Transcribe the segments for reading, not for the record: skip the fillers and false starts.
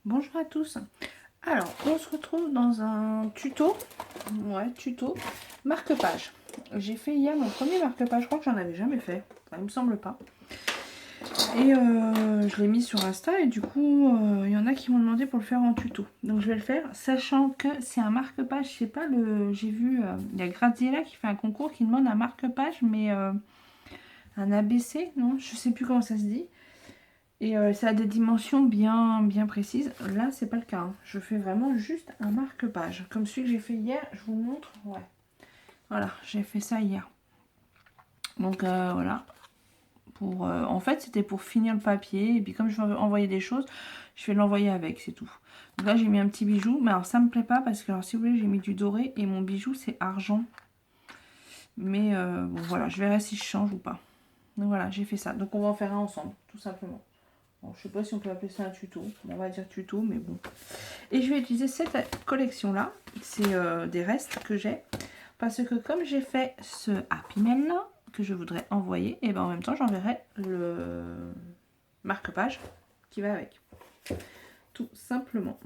Bonjour à tous. Alors, on se retrouve dans un tuto. Ouais, tuto marque-page. J'ai fait hier mon premier marque-page. Je crois que j'en avais jamais fait. Enfin, il me semble pas. Et je l'ai mis sur Insta et du coup, il y en a qui m'ont demandé pour le faire en tuto. Donc je vais le faire, sachant que c'est un marque-page. Je sais pas, j'ai vu, il y a Graziella qui fait un concours qui demande un marque-page, mais un ABC, non? Je sais plus comment ça se dit. Et ça a des dimensions bien précises. Là, c'est pas le cas, hein. Je fais vraiment juste un marque-page. Comme celui que j'ai fait hier, je vous montre. Ouais. Voilà, j'ai fait ça hier. Donc voilà. En fait, c'était pour finir le papier. Et puis comme je veux envoyer des choses, je vais l'envoyer avec, c'est tout. Donc là, j'ai mis un petit bijou. Mais alors, ça me plaît pas parce que, alors, si vous voulez, j'ai mis du doré. Et mon bijou, c'est argent. Mais bon, voilà, je verrai si je change ou pas. Donc voilà, j'ai fait ça. Donc on va en faire un ensemble, tout simplement. Bon, je sais pas si on peut appeler ça un tuto. On va dire tuto, mais bon. Et je vais utiliser cette collection-là. C'est des restes que j'ai. Parce que comme j'ai fait ce Happy Mail là, que je voudrais envoyer, et ben en même temps, j'enverrai le marque-page qui va avec. Tout simplement.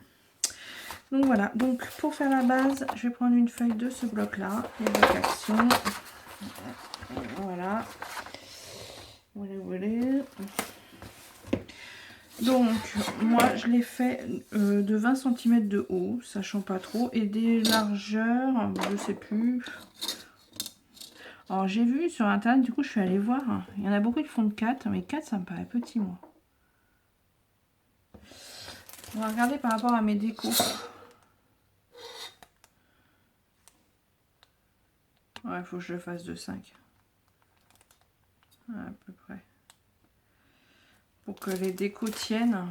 Donc voilà. Donc pour faire la base, je vais prendre une feuille de ce bloc-là. Évoque action. Voilà. Voilà. Donc, moi, je l'ai fait de 20 cm de haut, sachant pas trop, et des largeurs, je sais plus. Alors, j'ai vu sur internet, du coup, je suis allée voir. Il y en a beaucoup qui font de 4, mais 4, ça me paraît petit, moi. On va regarder par rapport à mes décos. Ouais, il faut que je le fasse de 5. À peu près. Pour que les décos tiennent.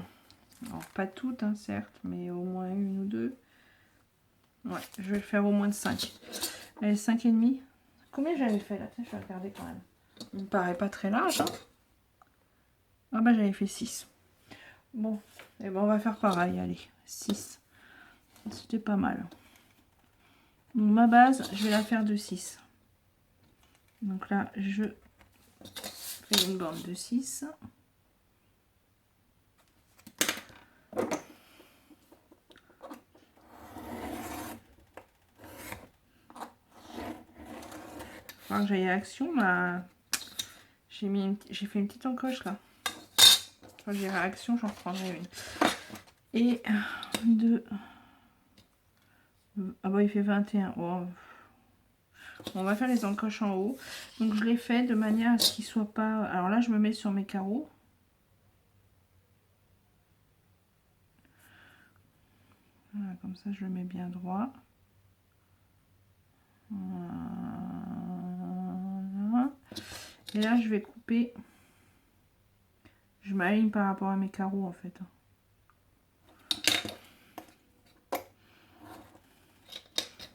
Alors, pas toutes, hein, certes, mais au moins une ou deux. Ouais, je vais le faire au moins de 5. Allez, 5,5. Combien j'avais fait là? Tiens, je vais regarder quand même. Il me paraît pas très large. Hein. Ah bah j'avais fait 6. Bon, et ben on va faire pareil, allez, 6. C'était pas mal. Donc ma base, je vais la faire de 6. Donc là, je fais une bande de 6. Faut que j'aille à action, là. J'ai fait une petite encoche là. Quand j'irai à action, j'en reprendrai une. Et 2. Ah bah il fait 21. Oh. On va faire les encoches en haut. Donc je les fais de manière à ce qu'ils soient pas... Alors là, je me mets sur mes carreaux. Voilà, comme ça, je le mets bien droit. Voilà. Et là, je vais couper. Je m'aligne par rapport à mes carreaux, en fait.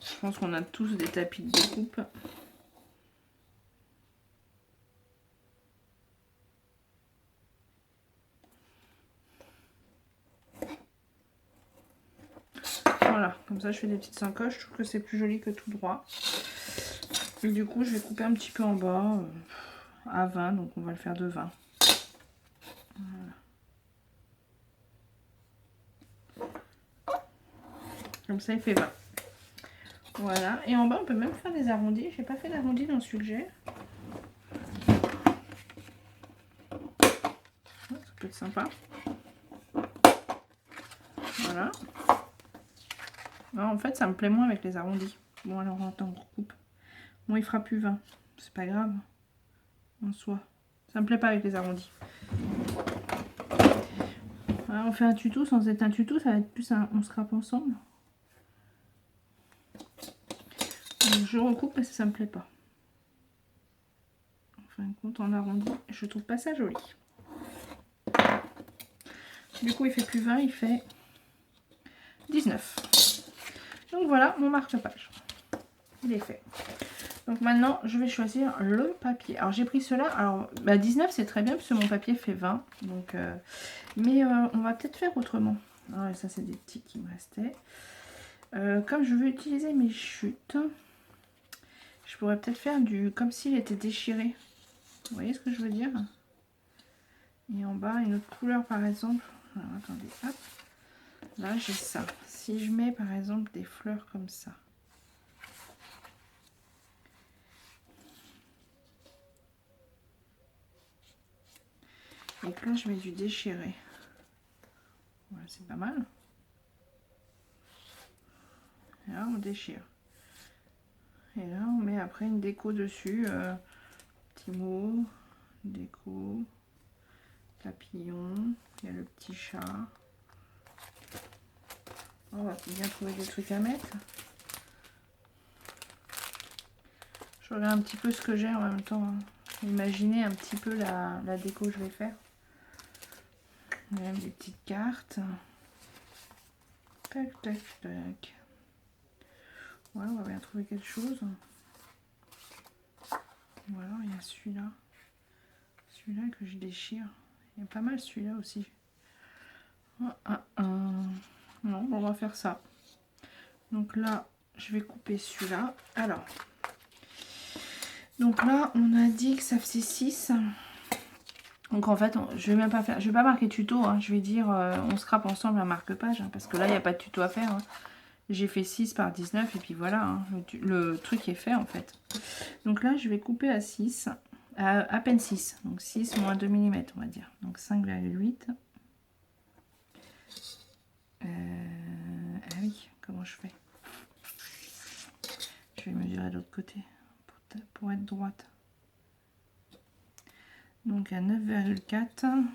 Je pense qu'on a tous des tapis de découpe. Voilà, comme ça, je fais des petites encoches. Je trouve que c'est plus joli que tout droit. Et du coup, je vais couper un petit peu en bas à 20, donc on va le faire de 20. Voilà. Comme ça, il fait 20. Voilà, et en bas, on peut même faire des arrondis. J'ai pas fait d'arrondis dans celui que j'ai. Ça peut être sympa. Voilà. Alors, en fait, ça me plaît moins avec les arrondis. Bon, alors, attends, on recoupe. Bon, il fera plus 20. C'est pas grave. En soi. Ça me plaît pas avec les arrondis. Voilà, on fait un tuto sans être un tuto. Ça va être plus un on scrape ensemble. Donc, je recoupe parce que ça me plaît pas. En fin de compte, en arrondi, je trouve pas ça joli. Du coup, il fait plus 20, il fait 19. Donc voilà mon marque-page. Il est fait. Donc maintenant, je vais choisir le papier. Alors j'ai pris cela. Alors 19, c'est très bien puisque mon papier fait 20. Donc, mais on va peut-être faire autrement. Alors, ça, c'est des petits qui me restaient. Comme je veux utiliser mes chutes, je pourrais peut-être faire du comme s'il était déchiré. Vous voyez ce que je veux dire? Et en bas, une autre couleur par exemple. Alors, attendez, hop. Là, j'ai ça. Si je mets par exemple des fleurs comme ça. Et que là, je mets du déchiré. Voilà, c'est pas mal. Et là, on déchire. Et là, on met après une déco dessus. Petit mot, déco, papillon. Il y a le petit chat. On va bien trouver des trucs à mettre. Je regarde un petit peu ce que j'ai en même temps. Hein. Imaginez un petit peu la déco que je vais faire. Même des petites cartes. Tac, tac, tac. Voilà, on va bien trouver quelque chose. Ou alors il y a celui-là. Celui-là que je déchire. Il y a pas mal celui-là aussi. Non, on va faire ça. Donc là, je vais couper celui-là. Alors, donc là, on a dit que ça faisait 6. Donc en fait, je vais même pas faire, je vais pas marquer tuto, hein, je vais dire on scrape ensemble un marque-page, hein, parce que là, il n'y a pas de tuto à faire. Hein. J'ai fait 6 par 19 et puis voilà, hein, le truc est fait en fait. Donc là, je vais couper à 6, à peine 6, donc 6 moins 2 mm, on va dire. Donc 5,8. Ah oui, comment je fais? Je vais mesurer de l'autre côté pour être droite. Donc à 9,4.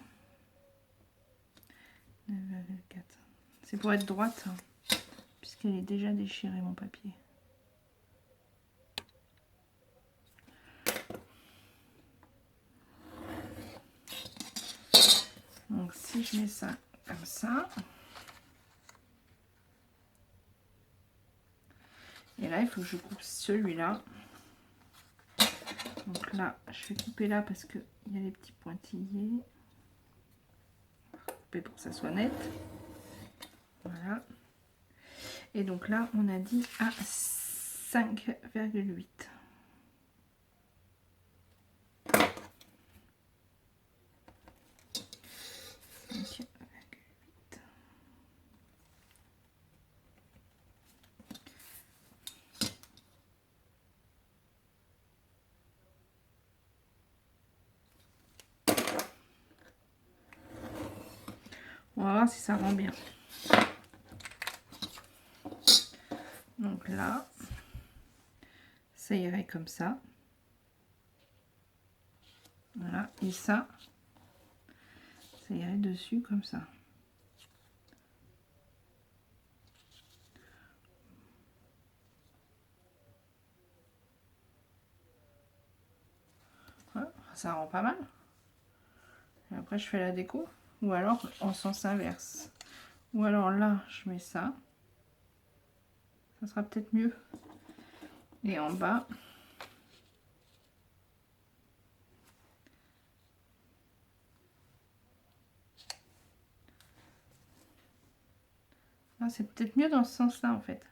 9,4. C'est pour être droite, puisqu'elle est déjà déchirée, mon papier. Donc si je mets ça comme ça. Et là, il faut que je coupe celui-là. Donc là, je vais couper là parce qu'il y a les petits pointillés. Couper pour que ça soit net. Voilà. Et donc là, on a dit à 5,8. On va voir si ça rend bien. Donc là, ça irait comme ça. Voilà. Et ça irait dessus comme ça. Voilà, ça rend pas mal. Et après, je fais la déco. Ou alors en sens inverse. Ou alors là, je mets ça. Ça sera peut-être mieux. Et en bas, là, c'est peut-être mieux dans ce sens-là en fait.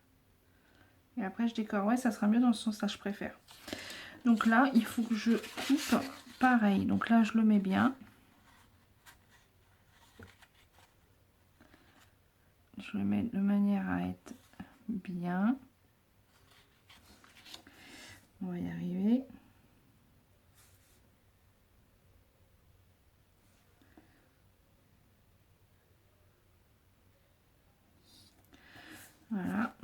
Et après, je décore. Ouais, ça sera mieux dans ce sens-là, je préfère. Donc là, il faut que je coupe pareil. Donc là, je le mets bien. Je le mets de manière à être bien. On va y arriver. Voilà.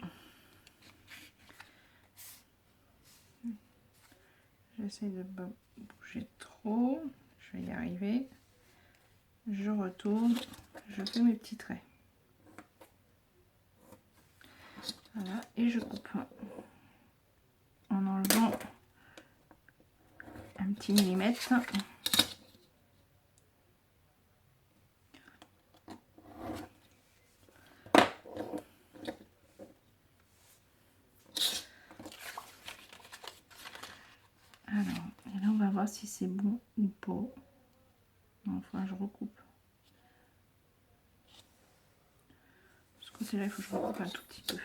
J'essaie de pas bouger trop. Je vais y arriver. Je retourne. Je fais mes petits traits. Voilà. Et je coupe. En enlevant un petit millimètre. Alors, et là on va voir si c'est bon ou pas. Non, enfin je recoupe. Ce côté-là, il faut que je recoupe un tout petit peu.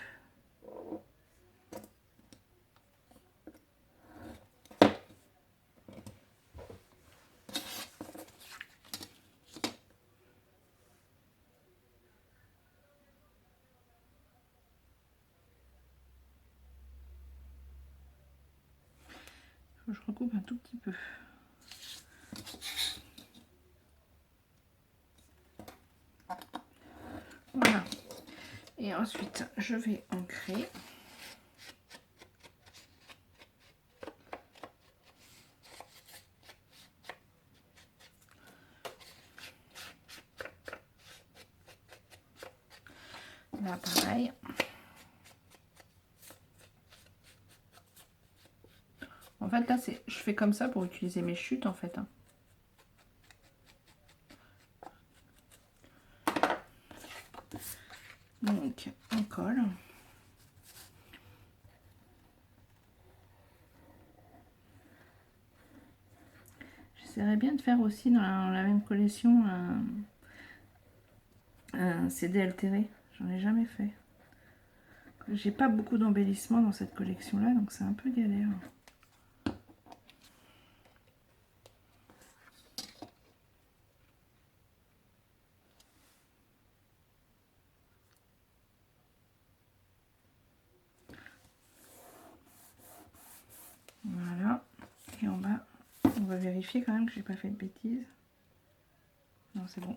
Je recoupe un tout petit peu. Voilà. Et ensuite, je vais ancrer. Là, pareil. En fait, là, je fais comme ça pour utiliser mes chutes, en fait. Donc, on colle. J'essaierais bien de faire aussi dans la même collection un CD altéré. J'en ai jamais fait. J'ai pas beaucoup d'embellissement dans cette collection-là, donc c'est un peu galère. Voilà. Et en bas, on va vérifier quand même que j'ai pas fait de bêtises. Non, c'est bon.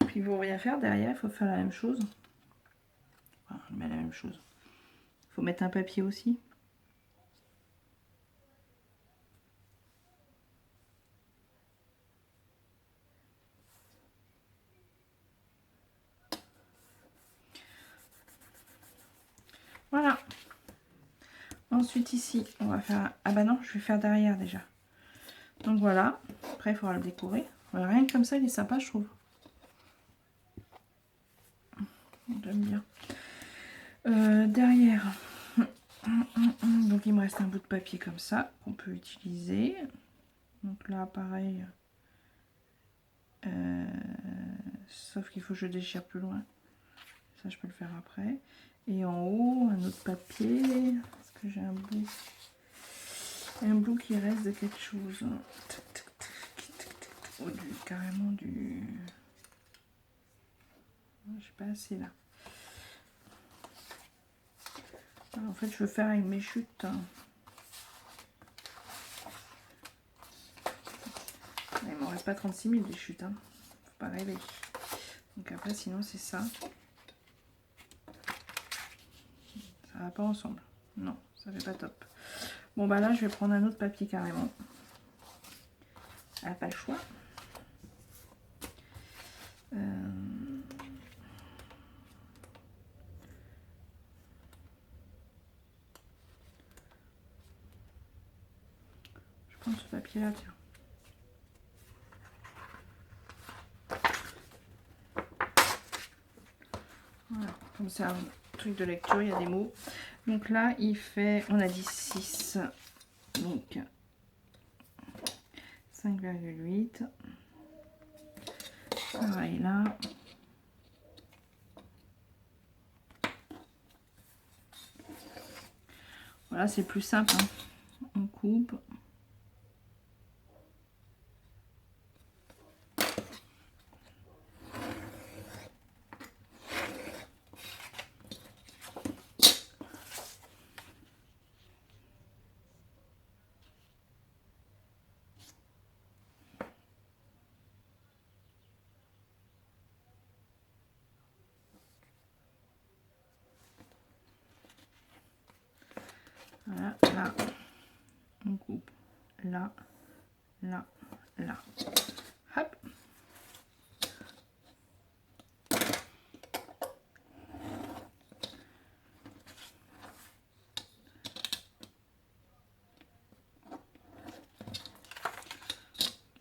Puis il faut rien faire derrière, il faut faire la même chose. Enfin, on met la même chose. Il faut mettre un papier aussi. Voilà. Ensuite ici, on va faire... Ah bah non, je vais faire derrière déjà. Donc voilà. Après, il faudra le décorer. Voilà, rien que comme ça, il est sympa, je trouve. J'aime bien. Derrière. Donc il me reste un bout de papier comme ça qu'on peut utiliser. Donc là, pareil. Sauf qu'il faut que je déchire plus loin. Ça, je peux le faire après. Et en haut, un autre papier. Est-ce que j'ai un bout qui reste de quelque chose? Oh, carrément du... Je sais pas assez là. Alors, en fait, je veux faire avec mes chutes. Il m'en reste pas 36 000 des chutes. Faut pas rêver. Donc après, sinon, c'est ça. Ça va pas ensemble. Non, ça fait pas top. Bon, bah là, je vais prendre un autre papier carrément. Ah, pas le choix. Je prends ce papier là, tiens. Voilà, comme c'est un truc de lecture, il y a des mots. Donc là, il fait, on a dit 6, donc 5,8. Pareil là. Voilà, c'est plus simple. On coupe. Voilà, là, on coupe. Là, là, là. Hop.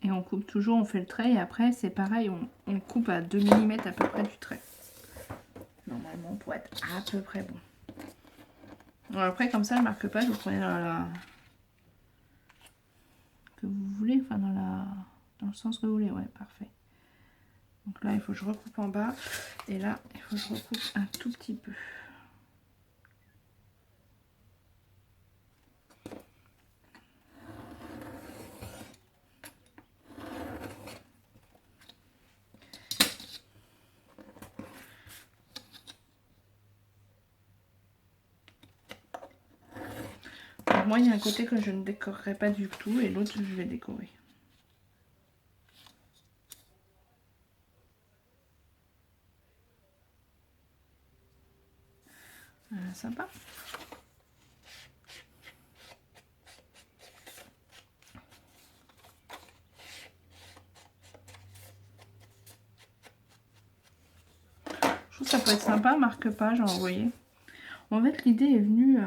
Et on coupe toujours, on fait le trait et après c'est pareil, on coupe à 2 mm à peu près du trait. Normalement pour être à peu près bon. Alors après comme ça le marque-page vous prenez dans la... que vous voulez, enfin dans le sens que vous voulez, ouais parfait. Donc là il faut que je recoupe en bas et là il faut que je recoupe un tout petit peu. Donc moi, il y a un côté que je ne décorerai pas du tout et l'autre, je vais décorer. Voilà, sympa. Je trouve que ça peut être sympa, marque-page à envoyer. En fait, l'idée est venue...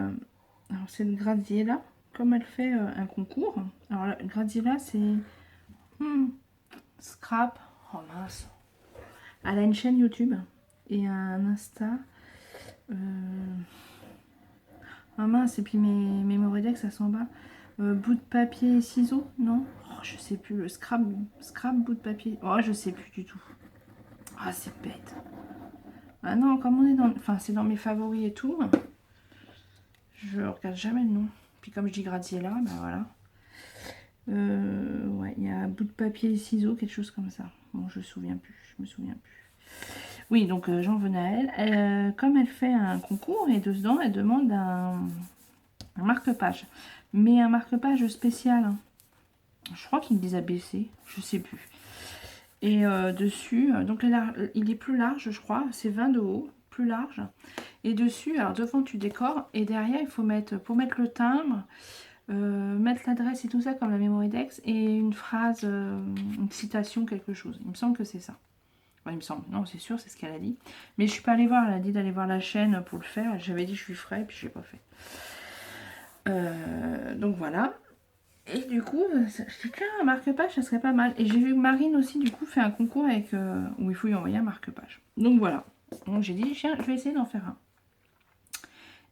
alors, cette Graziella, comme elle fait un concours. Alors, la Graziella, c'est... Scrap. Oh mince. Elle a une chaîne YouTube et un Insta. Ah mince, et puis mes Memoredex, ça s'en bas. Bout de papier et ciseaux, non? Oh, je sais plus. Le scrap, bout de papier. Oh, je sais plus du tout. Ah, c'est bête. Ah non, comme on est dans... Enfin, c'est dans mes favoris et tout. Je regarde jamais le nom. Puis comme je dis Graziella, ben voilà. Ouais, il y a bout de papier et ciseaux, quelque chose comme ça. Bon, je me souviens plus. Je me souviens plus. Oui, donc j'en venais à elle. Comme elle fait un concours et dedans, elle demande un marque-page. Mais un marque-page spécial. Je crois qu'il les a baissés. Je sais plus. Et dessus, donc il est plus large, je crois. C'est 20 de haut, plus large. Et dessus, alors devant tu décores. Et derrière, il faut mettre, pour mettre le timbre, mettre l'adresse et tout ça comme la Memoredex. Et une phrase, une citation, quelque chose. Il me semble que c'est ça. Enfin, il me semble. Non, c'est sûr, c'est ce qu'elle a dit. Mais je suis pas allée voir. Elle a dit d'aller voir la chaîne pour le faire. J'avais dit je lui ferai, puis je l'ai pas fait. Donc voilà. Et du coup, je dis tiens, un marque-page, ça serait pas mal. Et j'ai vu que Marine aussi, du coup, fait un concours avec où il faut lui envoyer un marque-page. Donc voilà. Donc j'ai dit, tiens, je vais essayer d'en faire un.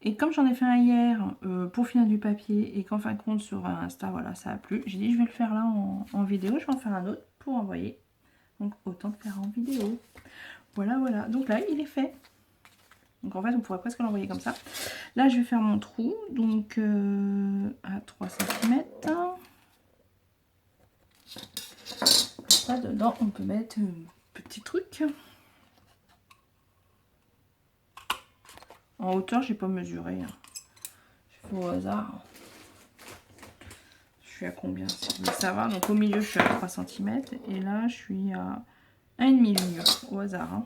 Et comme j'en ai fait un hier pour finir du papier et qu'en fin de compte sur Insta, voilà, ça a plu, j'ai dit, je vais le faire là en vidéo. Je vais en faire un autre pour envoyer. Donc autant le faire en vidéo. Voilà, voilà. Donc là, il est fait. Donc en fait, on pourrait presque l'envoyer comme ça. Là, je vais faire mon trou. Donc à 3 cm. Là, dedans, on peut mettre un petit truc. En hauteur, j'ai pas mesuré. Je fais au hasard. Je suis à combien? Mais ça va. Donc au milieu, je suis à 3 cm. Et là, je suis à 1,5 au hasard. Hein.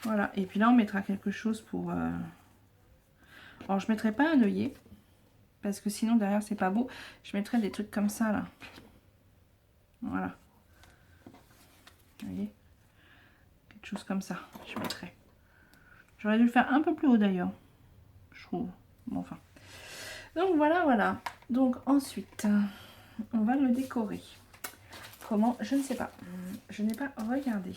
Voilà. Et puis là, on mettra quelque chose pour... Alors, je mettrai pas un œillet. Parce que sinon, derrière, c'est pas beau. Je mettrai des trucs comme ça, là. Voilà. Vous voyez? Quelque chose comme ça. Je mettrai. J'aurais dû le faire un peu plus haut, d'ailleurs. Je trouve. Bon, enfin. Donc, voilà, voilà. Donc, ensuite, on va le décorer. Comment? Je ne sais pas. Je n'ai pas regardé.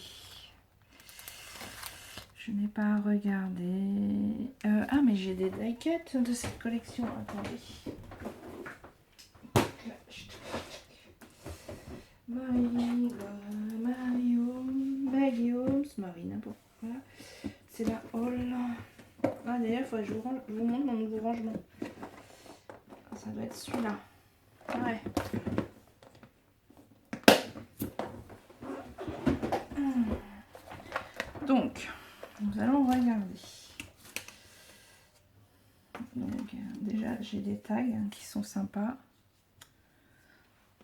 Je n'ai pas regardé. Ah, mais j'ai des die-cuts de cette collection. Attendez. Marie, n'importe quoi. C'est la hall. Ah, d'ailleurs, il faudrait que je vous montre mon nouveau rangement. Ça doit être celui-là. Ouais. Donc, nous allons regarder. Donc, déjà, j'ai des tags qui sont sympas.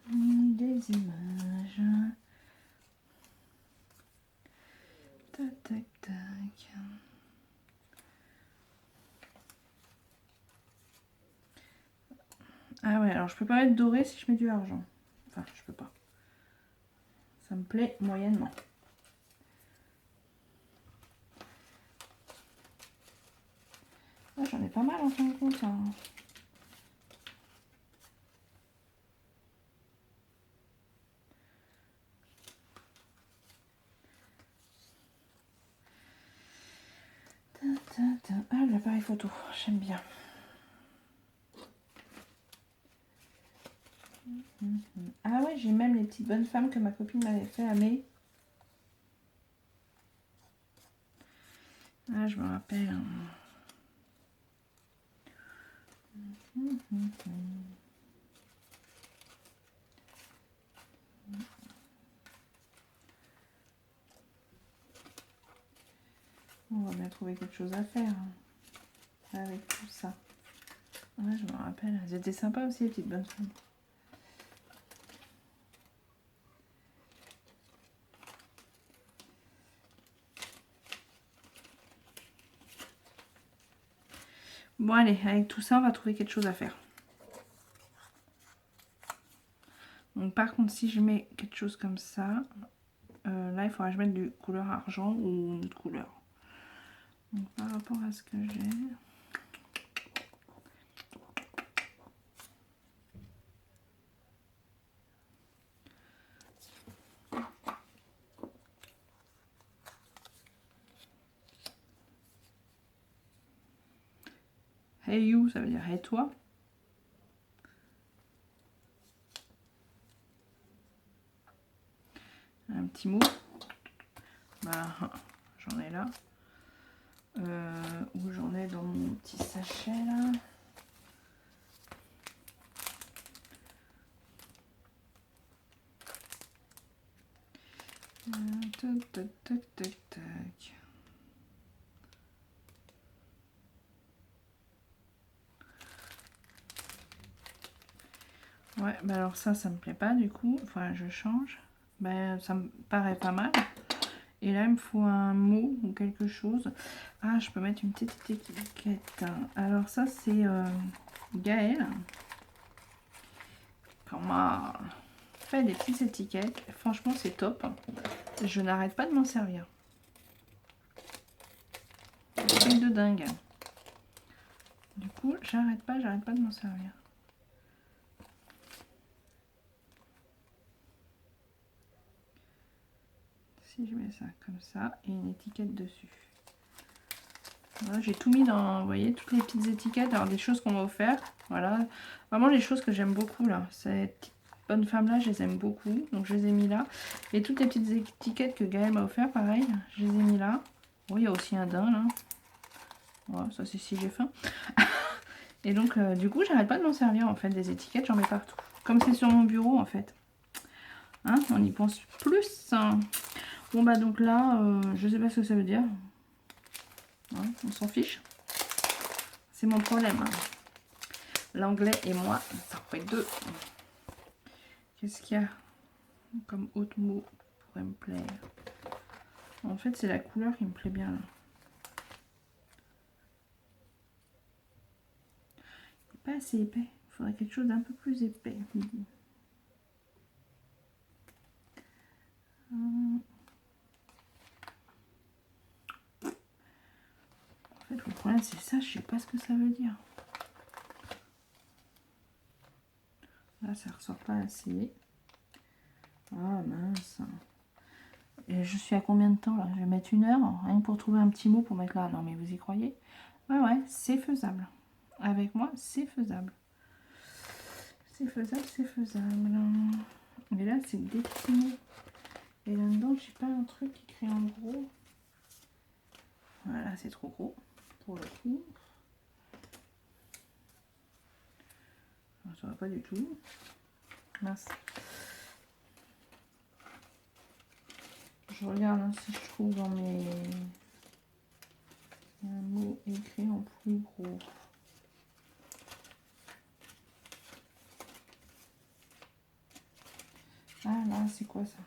Des images. Tac, tac, tac. Ah ouais, alors je peux pas mettre doré si je mets du argent. Enfin, je peux pas. Ça me plaît moyennement. Ah, j'en ai pas mal en fin de compte. Hein. Ah, l'appareil photo, j'aime bien. Ah ouais, j'ai même les petites bonnes femmes que ma copine m'avait fait à mai. Ah, je me rappelle. On va bien trouver quelque chose à faire avec tout ça. Ouais, je me rappelle. Elles étaient sympas aussi, les petites bonnes femmes. Bon, allez, avec tout ça, on va trouver quelque chose à faire. Donc, par contre, si je mets quelque chose comme ça, là, il faudra que je mette du couleur argent ou une autre couleur. Donc, par rapport à ce que j'ai... Hey you, ça veut dire hey toi. Un petit mot. Bah, j'en ai là. Où j'en ai dans mon petit sachet là. Tac, tac, tac, tac, tac. Ouais, bah alors ça me plaît pas du coup. Enfin, je change. Ben, ça me paraît pas mal. Et là, il me faut un mot ou quelque chose. Ah, je peux mettre une petite étiquette. Alors ça, c'est Gaëlle. Comment fait des petites étiquettes. Franchement, c'est top. Je n'arrête pas de m'en servir. C'est de dingue. Du coup, j'arrête pas de m'en servir. Si je mets ça comme ça et une étiquette dessus. Voilà, j'ai tout mis dans, vous voyez, toutes les petites étiquettes. Alors des choses qu'on m'a offert. Voilà, vraiment les choses que j'aime beaucoup là. Ces petites bonnes femmes là, je les aime beaucoup. Donc je les ai mis là. Et toutes les petites étiquettes que Gaëlle m'a offert, pareil, je les ai mis là. Bon, il y a aussi un daim là. Voilà, ça c'est si j'ai faim. Et donc du coup, j'arrête pas de m'en servir en fait des étiquettes. J'en mets partout. Comme c'est sur mon bureau en fait. Hein, on y pense plus. Hein. Bon bah donc là, je sais pas ce que ça veut dire. Hein, on s'en fiche. C'est mon problème. Hein. L'anglais et moi, ça fait deux. Qu'est-ce qu'il y a comme autre mot pourrait me plaire? En fait, c'est la couleur qui me plaît bien là. Pas assez épais. Il faudrait quelque chose d'un peu plus épais. En fait, le problème, c'est ça. Je sais pas ce que ça veut dire. Là, ça ressort pas assez. Ah mince. Et je suis à combien de temps là? Je vais mettre 1 heure, rien que pour trouver un petit mot pour mettre là. Non mais vous y croyez? Ouais, ouais, c'est faisable. Avec moi, c'est faisable. C'est faisable, c'est faisable. Mais là, c'est des petits mots. Et là-dedans, j'ai pas un truc écrit en gros. Voilà, c'est trop gros pour le coup. Ça va pas du tout. Mince. Je regarde hein, si je trouve dans mes... un mot écrit en plus gros. Ah là, c'est quoi ça?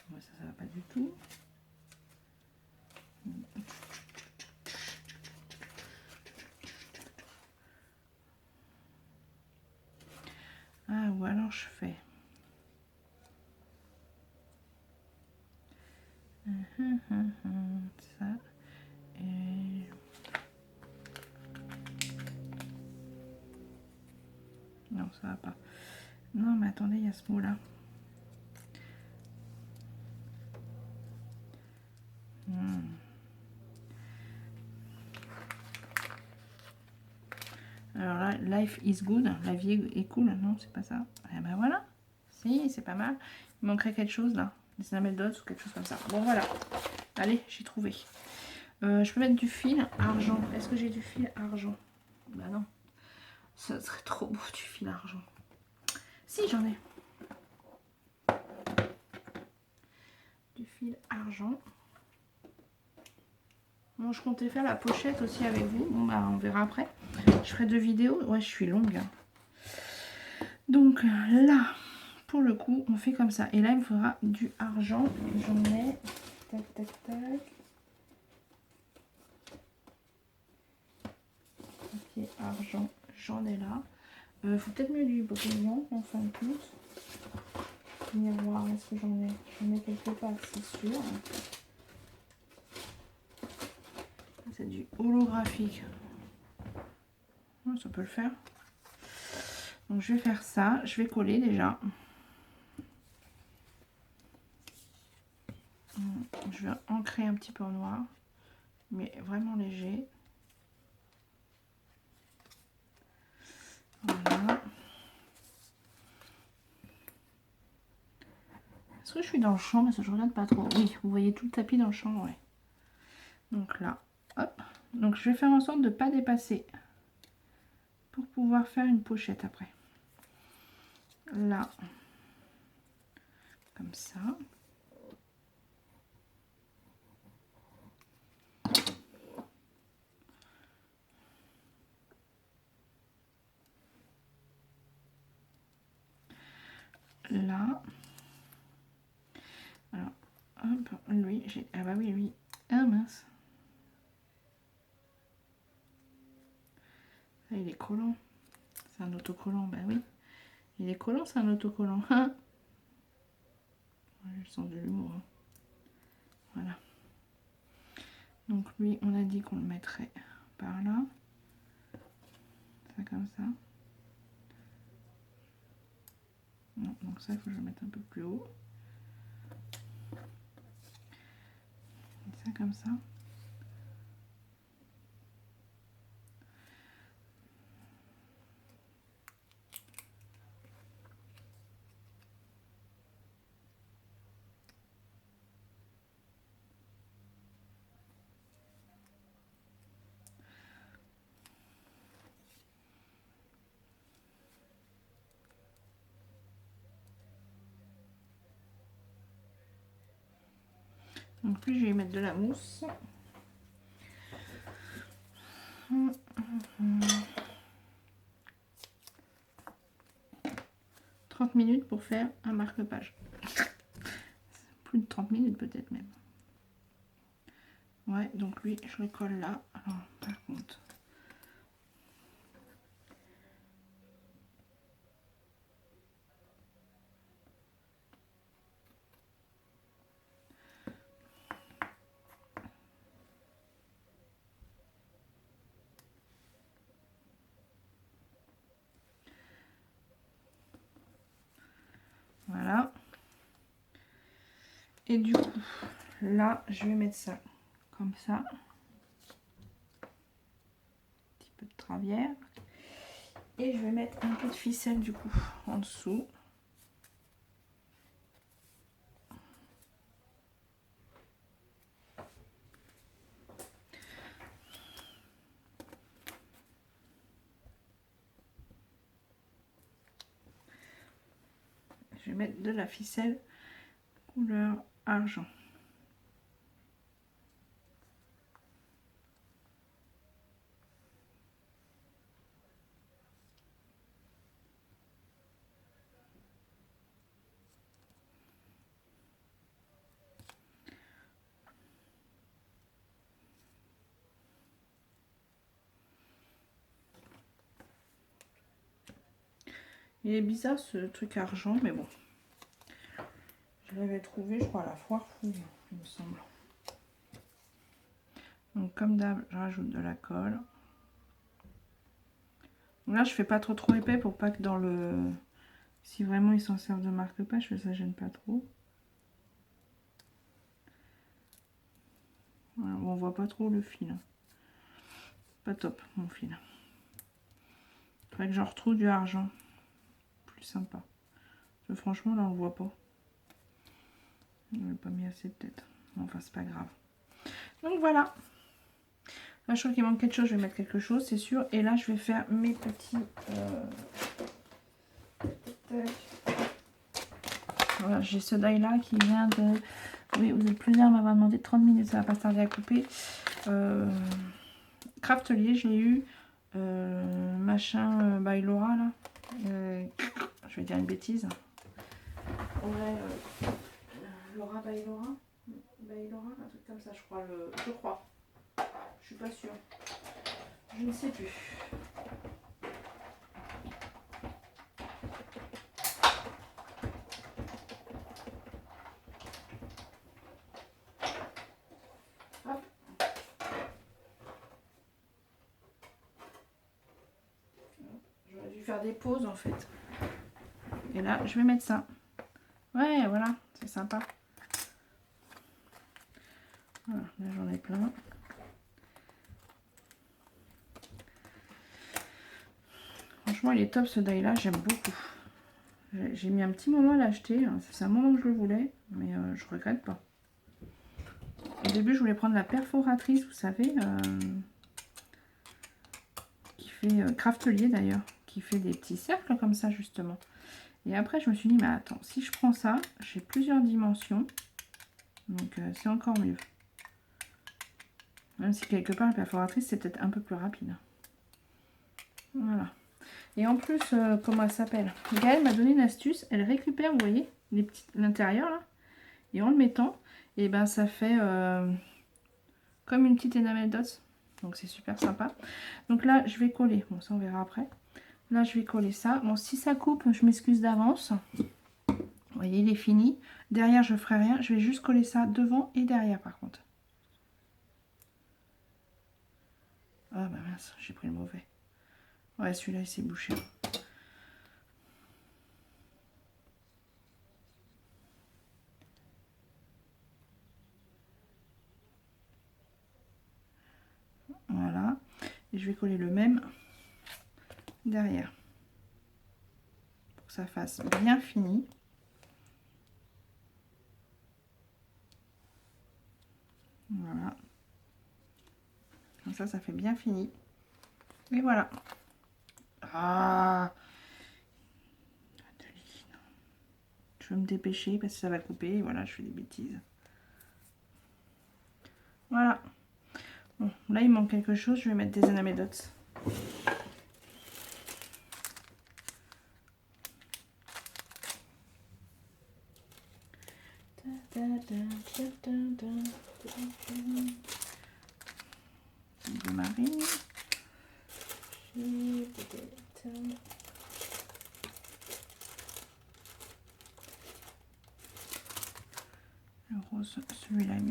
Ouais, ça va pas du tout. Ah, ou alors je fais. Ça. Et... non, ça va pas. Non, mais attendez, il y a ce mot-là. Alors là, life is good, la vie est cool. Non, c'est pas ça. Eh ben voilà. Si, c'est pas mal. Il manquerait quelque chose là. Des amédotes ou quelque chose comme ça. Bon, voilà. Allez, j'ai trouvé. Je peux mettre du fil argent. Est-ce que j'ai du fil argent? Bah non. Ça serait trop beau du fil argent. Si, j'en ai. Du fil argent. Bon, je comptais faire la pochette aussi avec vous. Bon, bah, on verra après. Je ferai 2 vidéos. Ouais, je suis longue. Donc là, pour le coup, on fait comme ça. Et là, il me faudra du argent. J'en ai... Tac, tac, tac. Ok, argent, j'en ai là. Faut peut-être mieux du brillant, en fin de compte. Venir voir, est-ce que j'en ai? J'en ai quelque part, c'est sûr. C'est du holographique. Ça peut le faire. Donc je vais faire ça. Je vais coller déjà. Je vais ancrer un petit peu en noir. Mais vraiment léger. Voilà. Est-ce que je suis dans le champ? Parce que je regarde pas trop. Oui, vous voyez tout le tapis dans le champ, ouais. Donc là, hop. Donc je vais faire en sorte de ne pas dépasser pour pouvoir faire une pochette après. Là, comme ça. Là. Alors, hop, lui, j'ai... Ah bah oui, lui. Ah mince. Ah, il est collant. C'est un autocollant, bah oui. Il est collant, c'est un autocollant. Hein, le sens de l'humour. Hein. Voilà. Donc lui, on a dit qu'on le mettrait par là. Ça comme ça. Non, donc ça, il faut que je le mette un peu plus haut. Et ça comme ça. Donc lui, je vais y mettre de la mousse. 30 minutes pour faire un marque-page. Plus de 30 minutes peut-être même. Ouais, donc lui, je le colle là. Alors, par contre... Voilà. Et du coup, là, je vais mettre ça comme ça. Un petit peu de travers. Et je vais mettre un peu de ficelle du coup en dessous. Je vais mettre de la ficelle couleur argent. Il est bizarre ce truc argent, mais bon. Je l'avais trouvé, je crois, à la foire fouille, il me semble. Donc comme d'hab, je rajoute de la colle. Donc là, je fais pas trop épais pour pas que dans le... Si vraiment ils s'en servent de marque-page, ça gêne pas trop. Voilà, on voit pas trop le fil. Pas top, mon fil. Faudrait que j'en retrouve du argent. Plus sympa. Parce que franchement, là, on voit pas. Je n'ai pas mis assez peut-être. Enfin, c'est pas grave. Donc voilà. Là, je trouve qu'il manque quelque chose. Je vais mettre quelque chose, c'est sûr. Et là, je vais faire mes petits... Voilà, j'ai ce die là qui vient de Oui, vous êtes plusieurs à m'avoir demandé 30 minutes, ça va pas tarder à couper. Craftelier, je l'ai eu. Machin by Laura là. Je vais dire une bêtise. Ouais, Laura by Laura. By Laura, un truc comme ça, je crois. Je crois. Je suis pas sûre. Je ne sais plus. Hop. J'aurais dû faire des pauses en fait. Et là, je vais mettre ça. Ouais, voilà, c'est sympa. Voilà, là j'en ai plein. Franchement, il est top ce die là, j'aime beaucoup. J'ai mis un petit moment à l'acheter. C'est un moment que je le voulais, mais je regrette pas. Au début, je voulais prendre la perforatrice, vous savez, qui fait Craftelier d'ailleurs, qui fait des petits cercles comme ça justement. Et après, je me suis dit, mais attends, si je prends ça, j'ai plusieurs dimensions, donc c'est encore mieux. Même si quelque part, la perforatrice, c'est peut-être un peu plus rapide. Voilà. Et en plus, comment elle s'appelle? Gaëlle m'a donné une astuce. Elle récupère, vous voyez, l'intérieur là. Et en le mettant, et ben ça fait comme une petite enamel dots. Donc c'est super sympa. Donc là, je vais coller. Bon, ça on verra après. Là, je vais coller ça. Bon, si ça coupe, je m'excuse d'avance. Vous voyez, il est fini. Derrière, je ferai rien. Je vais juste coller ça devant et derrière par contre. Ah bah mince, j'ai pris le mauvais. Ouais, celui-là, il s'est bouché. Voilà. Et je vais coller le même derrière. Pour que ça fasse bien fini. Voilà. Comme ça fait bien fini. Et voilà. Ah, je vais me dépêcher parce que ça va couper. Voilà, je fais des bêtises. Voilà. Bon, là, il manque quelque chose. Je vais mettre des enamel dots. De marine. Le rose, celui-là est mieux.